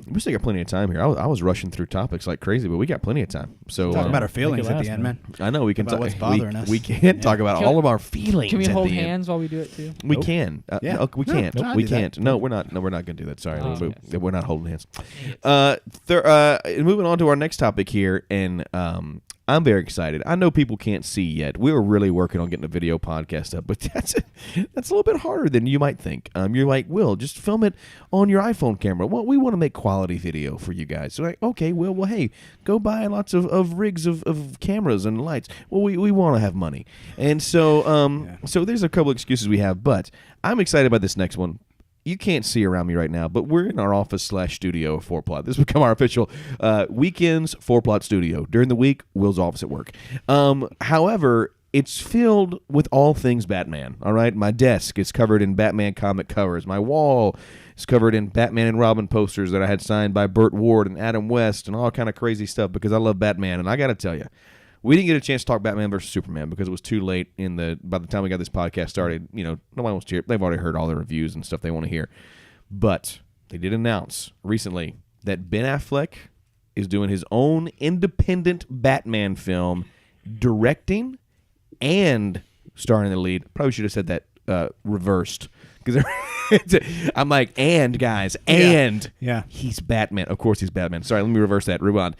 We still got plenty of time here. I was rushing through topics like crazy, but we got plenty of time. So talk about our feelings at the end, man. I know we can talk. What's bothering us. We can talk about all of our feelings. Can we at hold the end. hands while we do it too? We can. Yeah. No, we can't. Nope. We can't. No, we're not. No, we're not going to do that. Sorry, we're not holding hands. Moving on to our next topic here, and I'm very excited. I know people can't see yet. We were really working on getting a video podcast up, but that's a little bit harder than you might think. You're like, Will, just film it on your iPhone camera. Well, we want to make quality video for you guys. So like, okay, well, hey, go buy lots of rigs of cameras and lights. Well, we want to have money. And so so there's a couple excuses we have, but I'm excited about this next one. You can't see around me right now, but we're in our office/studio of 4Plot. This has become our official weekends 4Plot studio. During the week, Will's office at work. However, it's filled with all things Batman, all right? My desk is covered in Batman comic covers. My wall is covered in Batman and Robin posters that I had signed by Burt Ward and Adam West and all kind of crazy stuff because I love Batman. And I got to tell you, we didn't get a chance to talk Batman versus Superman because it was too late by the time we got this podcast started. You know, nobody wants to hear. They've already heard all the reviews and stuff they want to hear. But they did announce recently that Ben Affleck is doing his own independent Batman film, directing and starring in the lead. Probably should have said that reversed. Because I'm like, and guys, and he's Batman. Of course he's Batman. Sorry, let me reverse that. Rewind.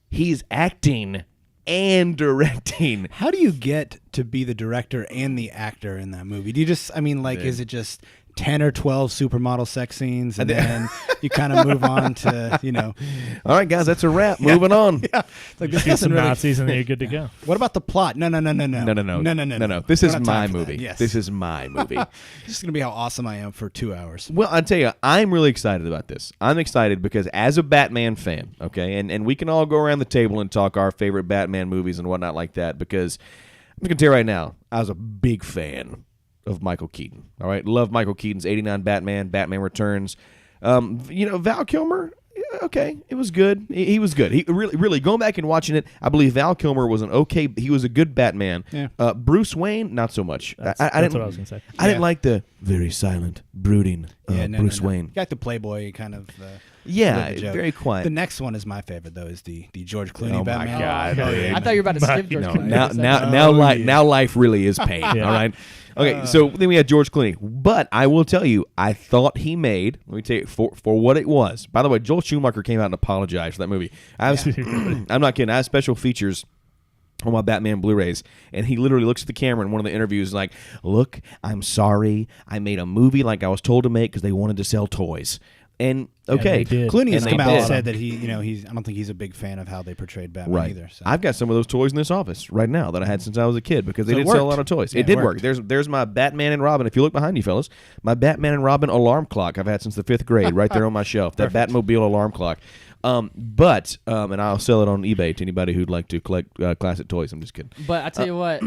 He's acting and directing. How do you get to be the director and the actor in that movie? Do you just, is it just 10 or 12 supermodel sex scenes and then you kind of move on to, All right, guys, that's a wrap. Moving on. Yeah. Like, this Shoot some really Nazis and then you're good to go. What about the plot? No. This is my time for movie. that. Yes. This is my movie. This is going to be how awesome I am for 2 hours. Well, I tell you, I'm really excited about this. I'm excited because as a Batman fan, okay, and we can all go around the table and talk our favorite Batman movies and whatnot like that because I'm going to tell you right now, I was a big fan of Michael Keaton. All right, love Michael Keaton's '89 Batman Returns. Val Kilmer. Okay, it was good. He was good. He really going back and watching it. I believe Val Kilmer was he was a good Batman. Yeah. Bruce Wayne, not so much. That's what I was going to say. I didn't like the very silent, brooding Bruce Wayne. You got the Playboy kind of. Very quiet. The next one is my favorite though. Is the George Clooney Batman? Oh my God! I thought you were about to skip George Clooney. Now life really is pain. All right. Okay, so then we had George Clooney. But I will tell you, I thought he made, let me tell you, for what it was. By the way, Joel Schumacher came out and apologized for that movie. I'm not kidding. I have special features on my Batman Blu-rays, and he literally looks at the camera in one of the interviews like, look, I'm sorry. I made a movie like I was told to make because they wanted to sell toys. And okay, Clooney has and come out and said that I don't think he's a big fan of how they portrayed Batman either. So. I've got some of those toys in this office right now that I had since I was a kid because they did sell a lot of toys. It did work. There's my Batman and Robin. If you look behind you, fellas, my Batman and Robin alarm clock I've had since the 5th grade right there on my shelf. That Batmobile alarm clock. And I'll sell it on eBay to anybody who'd like to collect classic toys. I'm just kidding. But I tell you what,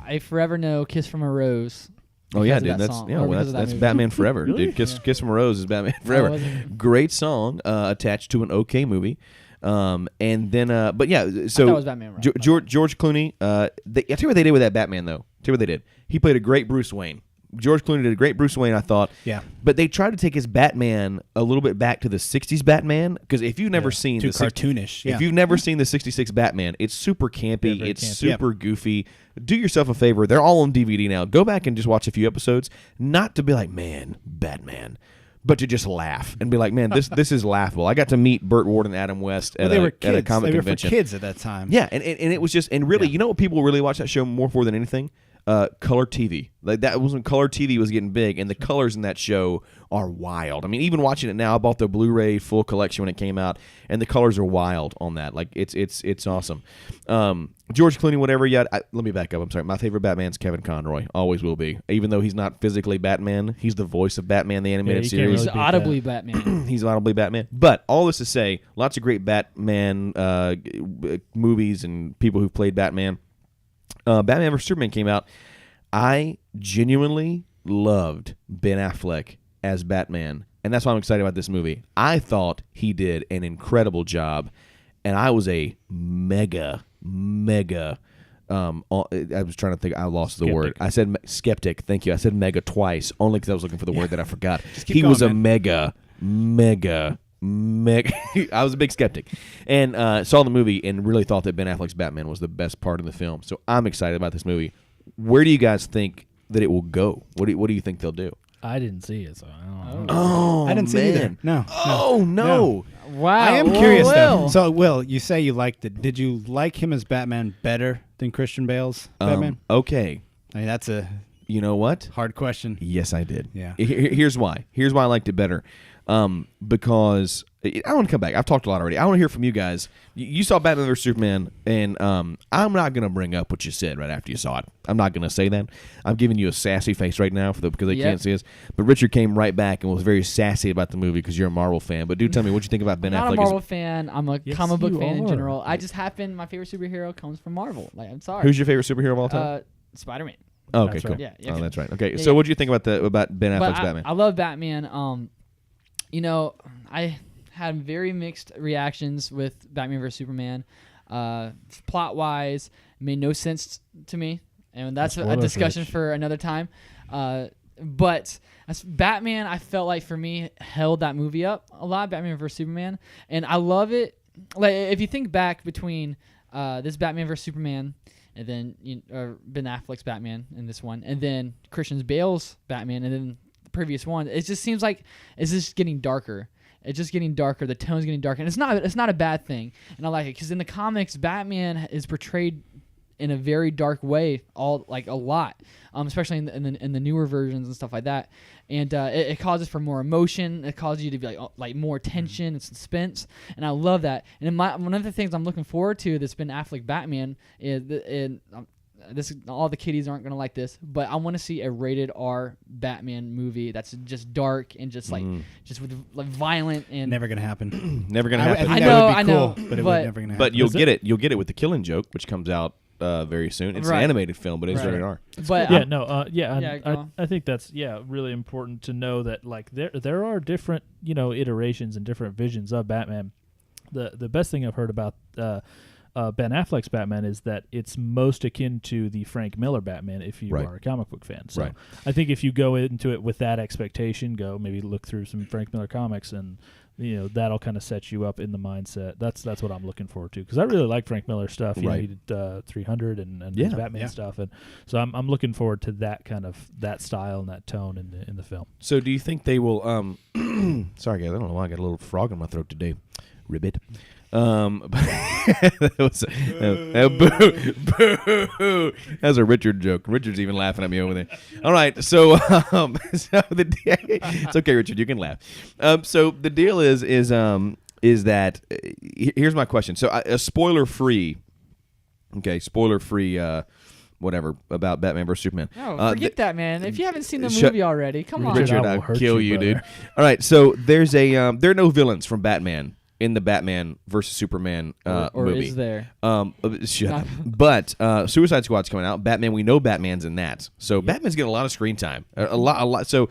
I forever know "Kiss from a Rose." Oh yeah, dude. That's Batman Forever, Really? dude. Kiss from a Rose is Batman Forever. Great song attached to an okay movie. So that was Batman. George Clooney. I tell you what they did with that Batman though. Tell you what they did. He played a great Bruce Wayne. George Clooney did a great Bruce Wayne, I thought. Yeah. But they tried to take his Batman a little bit back to the 60s Batman because if you've never seen too cartoonish. If you've never seen the 66 Batman, it's super campy, it's super goofy. Do yourself a favor. They're all on DVD now. Go back and just watch a few episodes, not to be like, man, Batman, but to just laugh and be like, man, this is laughable. I got to meet Burt Ward and Adam West at a comic convention. For kids at that time. Yeah, and it was just, and really, you know what people really watch that show more for than anything? Color TV. Like that was when color TV was getting big, and the colors in that show are wild. I mean, even watching it now, I bought the Blu-ray full collection when it came out, and the colors are wild on that. Like it's awesome. George Clooney, whatever. Yeah, let me back up. I'm sorry. My favorite Batman's Kevin Conroy. Always will be. Even though he's not physically Batman, he's the voice of Batman the animated series. He's audibly Batman. He's audibly Batman. But all this to say, lots of great Batman movies and people who've played Batman. Batman vs. Superman came out. I genuinely loved Ben Affleck as Batman, and that's why I'm excited about this movie. I thought he did an incredible job, and I was a mega I was trying to think. I lost the word. I said skeptic. Thank you. I said mega twice, only because I was looking for the word that I forgot. He was a mega. I was a big skeptic, and saw the movie and really thought that Ben Affleck's Batman was the best part of the film. So I'm excited about this movie. Where do you guys think that it will go? What do you think they'll do? I didn't see it, so I don't know. Oh, I didn't see it either. No. Oh no. Wow. I am curious though. So, Will, you say you liked it. Did you like him as Batman better than Christian Bale's Batman? Okay. I mean, that's a You know what? hard question. Yes, I did. Yeah. Here's why. Here's why I liked it better. Because I want to come back. I've talked a lot already. I want to hear from you guys. You saw Batman vs Superman, and I'm not going to bring up what you said right after you saw it. I'm not going to say that. I'm giving you a sassy face right now because they can't see us. But Richard came right back and was very sassy about the movie because you're a Marvel fan. But do tell me what you think about Ben Affleck. I'm not a Marvel fan. I'm a comic book fan in are. general. I just happen my favorite superhero comes from Marvel. Like, I'm sorry. Who's your favorite superhero of all time? Spider-Man. Oh, okay, That's cool. right. Yeah. Oh, that's right. Okay, Yeah, so yeah. what do you think about Ben Affleck's Batman? I love Batman. You know, I had very mixed reactions with Batman vs Superman. Plot wise, made no sense to me, and that's a discussion for another time. But as Batman, I felt like for me held that movie up a lot. Batman vs Superman, and I love it. Like if you think back between this Batman vs Superman. And then Ben Affleck's Batman in this one, and then Christian Bale's Batman, and then the previous one. It just seems like it's just getting darker. It's just getting darker. The tone's getting darker, and it's not a bad thing. And I like it because in the comics, Batman is portrayed in a very dark way, a lot, especially in the newer versions and stuff like that. And it causes for more emotion. It causes you to be like more tension and suspense. And I love that. And one of the things I'm looking forward to that's been Affleck Batman is all the kiddies aren't gonna like this, but I want to see a rated R Batman movie that's just dark and just just with violent and Never gonna happen. Never gonna happen. I know, but it would never gonna happen. But you'll get it. You'll get it with The Killing Joke, which comes out very soon. It's an animated film, but it's rated R. But I think that's really important to know that like there are different iterations and different visions of Batman. The best thing I've heard about Ben Affleck's Batman is that it's most akin to the Frank Miller Batman if you are a comic book fan. So I think if you go into it with that expectation, maybe look through some Frank Miller comics and that'll kind of set you up in the mindset. That's what I'm looking forward to because I really like Frank Miller stuff. He did 300 and his Batman stuff, and so I'm looking forward to that kind of that style and that tone in the film. So do you think they will? Sorry guys, I don't know why I got a little frog in my throat today. Ribbit. That was boo. That was a Richard joke. Richard's even laughing at me over there. All right, so it's okay, Richard, you can laugh. So the deal is that here's my question. So a spoiler free, whatever about Batman vs Superman. No, forget that, man. If you haven't seen the movie already, come on, Richard, I'll kill you, dude. All right, so there's there are no villains from Batman in the Batman versus Superman or movie. Is there? Shut up. But Suicide Squad's coming out. Batman, we know Batman's in that. So Batman's getting a lot of screen time. A lot. So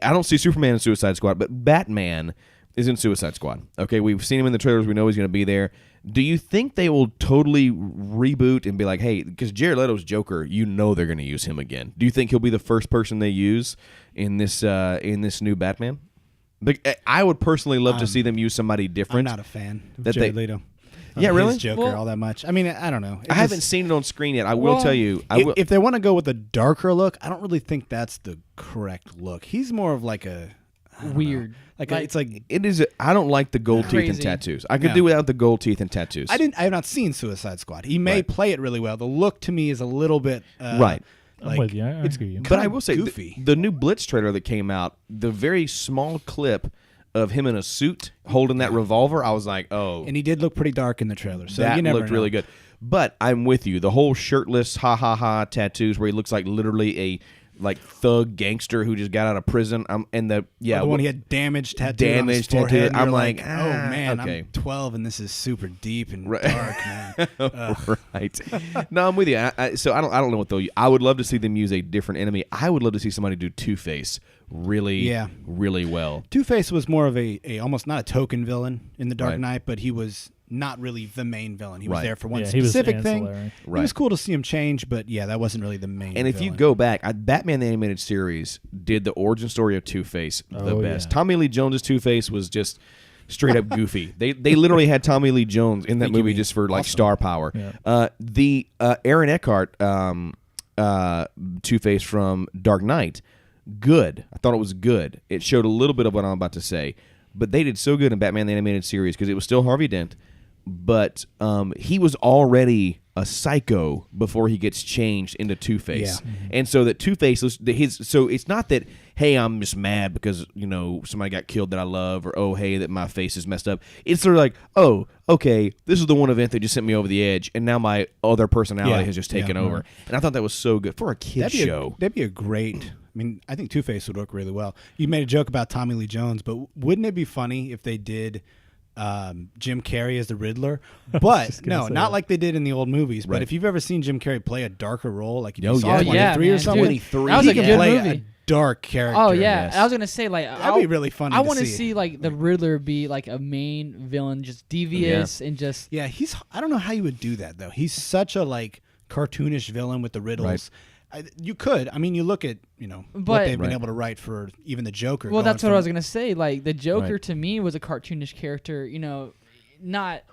I don't see Superman in Suicide Squad, but Batman is in Suicide Squad. Okay, we've seen him in the trailers. We know he's going to be there. Do you think they will totally reboot and be like, hey, because Jared Leto's Joker, they're going to use him again. Do you think he'll be the first person they use in this new Batman? But I would personally love to see them use somebody different. I'm not a fan of Jared Leto. Yeah, really? His Joker all that much. I mean, I don't know. I haven't seen it on screen yet. I will tell you. If they want to go with a darker look, I don't really think that's the correct look. He's more of like a weird. It's like it is. I don't like the gold teeth and tattoos. I could do without the gold teeth and tattoos. I have not seen Suicide Squad. He may play it really well. The look to me is a little bit I'm with you. I agree. But I will say, goofy. The new Blitz trailer that came out, the very small clip of him in a suit holding that revolver, I was like, oh. And he did look pretty dark in the trailer. So that you never looked know. really good. But I'm with you. The whole shirtless, tattoos where he looks like literally a thug gangster who just got out of prison. The one he had damage tattooed on his forehead. I'm like, oh man, okay. I'm 12 and this is super deep and dark, man. Right. No, I'm with you. So I don't know what they'll use. I would love to see them use a different enemy. I would love to see somebody do Two-Face really well. Two-Face was more of a almost not a token villain in the Dark Knight, but he was not really the main villain. He was Right. there for one Yeah, he was specific thing. ancillary. Right. It was cool to see him change, but yeah, that wasn't really the main. And if you villain. go back, Batman the Animated Series did the origin story of Two-Face the Oh, best. yeah. Tommy Lee Jones' Two-Face was just straight up goofy. They literally had Tommy Lee Jones in that think you movie mean just for like awesome. star power. Yeah. The Aaron Eckhart Two-Face from Dark Knight, good. I thought it was good. It showed a little bit of what I'm about to say, but they did so good in Batman the Animated Series because it was still Harvey Dent, but he was already a psycho before he gets changed into Two-Face. Yeah. And so that Two-Face so it's not that, hey, I'm just mad because, somebody got killed that I love, or oh, hey, that my face is messed up. It's sort of like, oh, okay, this is the one event that just sent me over the edge, and now my other personality has just taken over. And I thought that was so good for a kid's show. That'd be a great. I mean, I think Two-Face would work really well. You made a joke about Tommy Lee Jones, but wouldn't it be funny if they did Jim Carrey as the Riddler? But no, not like they did in the old movies. But Right. if you've ever seen Jim Carrey play a darker role, like if Oh, you saw yeah. 23 or man, something, dude. That was he a can good play movie. a dark character. Oh yeah, yes. I was gonna say like That'd be really funny I to want to see. see like the Riddler be like a main villain, just devious and just Yeah, I don't know how you would do that though. He's such a like cartoonish villain with the riddles. Right. You could. I mean, you look at what But- they've been Right. able to write for even the Joker. Well, going that's what I from- was gonna say. Like the Joker Right. to me was a cartoonish character. Not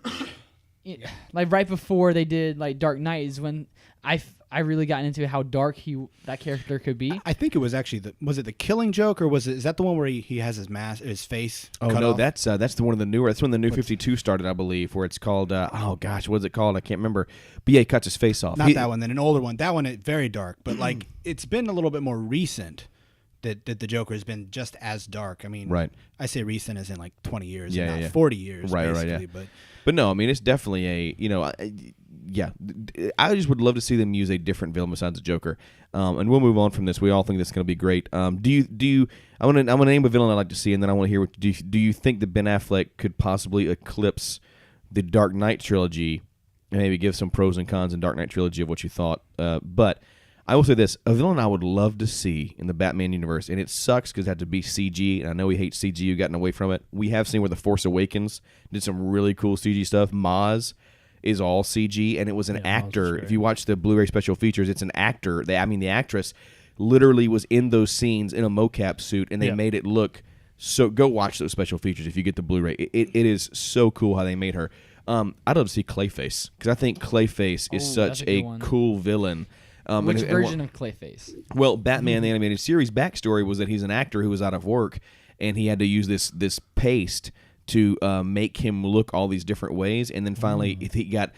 like right before they did like Dark Knight is when I really got into how dark that character could be. I think it was actually was it the Killing Joke, or is that the one where he has his face? Oh cut no, off? that's the one of the newer. That's when the New 52 started, I believe, where it's called. Oh gosh, what's it called? I can't remember. But yeah, he cuts his face off. Not that one. Then an older one. That one is very dark, but like it's been a little bit more recent that the Joker has been just as dark. I mean, Right. I say recent as in like 20 years, Yeah, and not yeah. 40 years, Right, basically. yeah. But But no, I mean it's definitely I just would love to see them use a different villain besides the Joker. And we'll move on from this. We all think this is going to be great. Do you? I'm gonna name a villain I'd like to see, and then I want to hear what do you think that Ben Affleck could possibly eclipse the Dark Knight trilogy, and maybe give some pros and cons in Dark Knight trilogy of what you thought. But I will say this: a villain I would love to see in the Batman universe, and it sucks because it had to be CG, and I know we hate CG. You've gotten away from it. We have seen where The Force Awakens did some really cool CG stuff. Maz is all CG, and it was an Yeah, Maz actor. was great. If you watch the Blu-ray special features, it's an actor. The actress literally was in those scenes in a mocap suit, and they Yeah. made it look so. Go watch those special features if you get the Blu-ray. It is so cool how they made her. I'd love to see Clayface because I think Clayface is Oh, such that's a a good one. cool villain. Which and version of Clayface? well, Batman the Animated Series backstory was that he's an actor who was out of work, and he had to use this paste to make him look all these different ways. And then finally, he got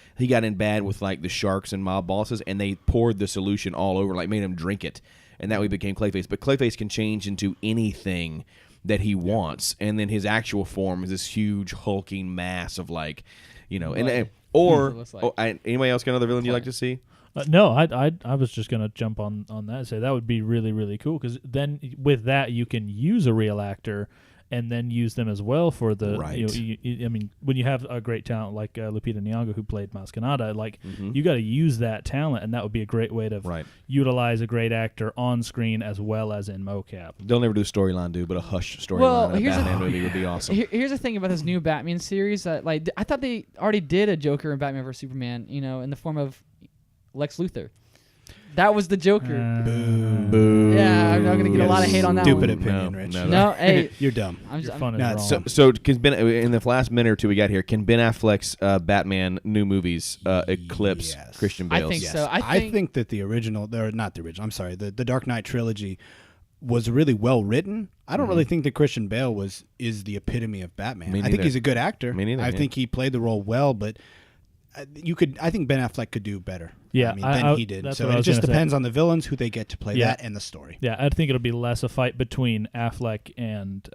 in bad with like the sharks and mob bosses, and they poured the solution all over, like made him drink it, and that way he became Clayface. But Clayface can change into anything that he wants, and then his actual form is this huge hulking mass of like, Blood. or It looks like. anybody else got another villain you'd like to see? No, I was just gonna jump on that and say that would be really, really cool because then with that you can use a real actor and then use them as well for the Right. I mean, when you have a great talent like Lupita Nyong'o who played Mascanada, like you got to use that talent, and that would be a great way to Right. utilize a great actor on screen as well as in mocap. They'll never do a storyline, but a Hush storyline Well, in a here's the- Batman movie would be awesome. Here's the thing about this new Batman series. Like I thought they already did a Joker in Batman vs Superman. In the form of Lex Luthor. That was the Joker. Boo. Yeah, I'm going to get a lot of hate on that Stupid one. opinion, No, Rich. no, No, hey, You're dumb. Your fun is no, wrong. it's So can Ben, in the last minute or two we got here, can Ben Affleck's Batman new movies eclipse Yes. Christian I Bale's? think Yes. so. I think that the original, or not the original, I'm sorry, the Dark Knight trilogy was really well written. I don't really think that Christian Bale is the epitome of Batman. Me I think neither. he's a good actor. Me neither, I yeah. think he played the role well, but I think Ben Affleck could do better. Yeah, than he did. that's So what I it was just gonna say. depends on the villains who they get to play Yeah. that and the story. Yeah, I think it'll be less a fight between Affleck and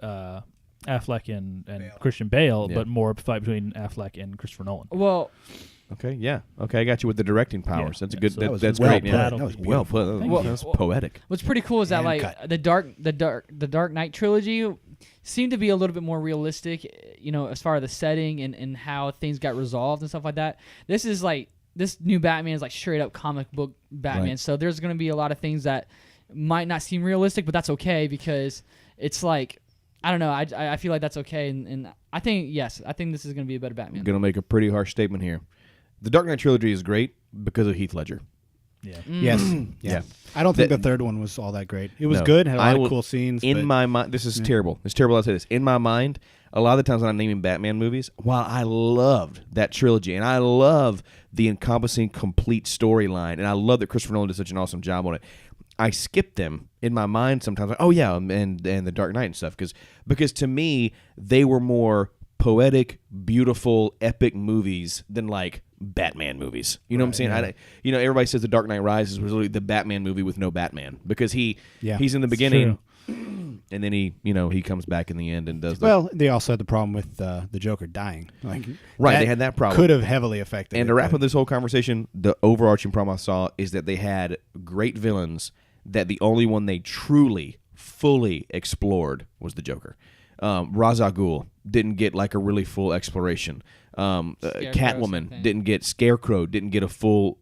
Christian Bale, Yeah. but more a fight between Affleck and Christopher Nolan. well, Okay, yeah. Okay, I got you with the directing powers. Yeah, That's a yeah, good. so that, that was that's well great. put. Yeah. That was well put. Thank you. That's poetic. what's pretty cool is that And like cut. the Dark Knight trilogy seemed to be a little bit more realistic, as far as the setting and how things got resolved and stuff like that. This is like this new Batman is like straight up comic book Batman. Right. So there's going to be a lot of things that might not seem realistic, but that's okay because it's like I don't know. I feel like that's okay, and I think I think this is going to be a better Batman. I'm gonna make a pretty harsh statement here. The Dark Knight Trilogy is great because of Heath Ledger. Yeah. Yes. Yeah. I don't think the third one was all that great. It was No. good, had a lot of cool scenes. In but my mind, this is terrible. It's terrible. I'll say this. In my mind, a lot of the times when I'm naming Batman movies, while I loved that trilogy and I love the encompassing complete storyline, and I love that Christopher Nolan did such an awesome job on it, I skip them in my mind sometimes. Like, oh yeah, and the Dark Knight and stuff, because to me they were more poetic, beautiful, epic movies than like Batman movies. You know what I'm saying? Yeah. Everybody says The Dark Knight Rises was really the Batman movie with no Batman because he's in the beginning, and then he comes back in the end and does. Well, they also had the problem with the Joker dying. Like, they had that problem. Could have heavily affected. And to wrap up this whole conversation, the overarching problem I saw is that they had great villains. That the only one they truly, fully explored was the Joker. Ra's al Ghul didn't get like a really full exploration. Catwoman didn't get. Scarecrow didn't get a full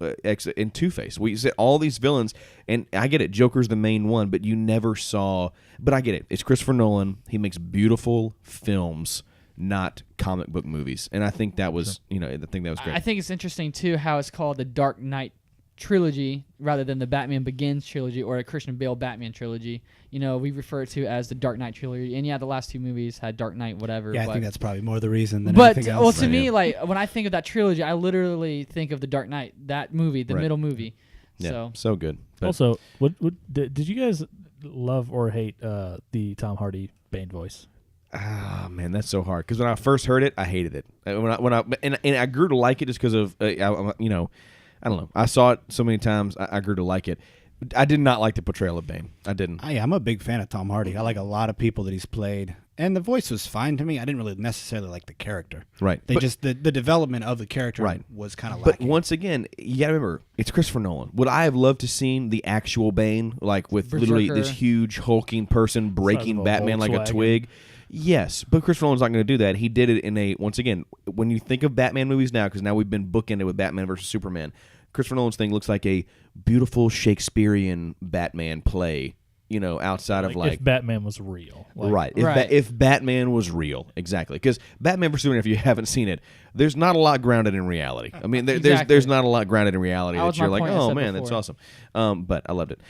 and Two-Face. We said all these villains, and I get it. Joker's the main one, but you never saw. But I get it. It's Christopher Nolan. He makes beautiful films, not comic book movies, and I think that was I think that was great. I think it's interesting too how it's called the Dark Knight Trilogy rather than the Batman Begins trilogy or a Christian Bale Batman trilogy. We refer to as the Dark Knight trilogy, and the last two movies had Dark Knight, whatever. Yeah, I think that's probably more the reason than but anything else. Well, to me, like when I think of that trilogy, I literally think of the Dark Knight, that movie, the middle movie. Yeah, so good. But also, did you guys love or hate the Tom Hardy Bane voice? Ah, man, that's so hard. Because when I first heard it, I hated it. And I grew to like it just because of I don't know. I saw it so many times. I grew to like it. I did not like the portrayal of Bane. I didn't. I'm a big fan of Tom Hardy. I like a lot of people that he's played, and the voice was fine to me. I didn't really necessarily like the character. Right. The development of the character was kind of lacking. But once again, you got to remember, it's Christopher Nolan. Would I have loved to seen the actual Bane, like with literally this huge hulking person breaking Batman like a twig? Yes, but Christopher Nolan's not going to do that. He did it in once again, when you think of Batman movies now, because now we've been bookended with Batman versus Superman, Christopher Nolan's thing looks like a beautiful Shakespearean Batman play, outside of like... If Batman was real. Right. If Batman was real, exactly. Because Batman vs. Superman, if you haven't seen it, there's not a lot grounded in reality. I mean, there's not a lot grounded in reality that you're like, oh man, that's awesome. But I loved it.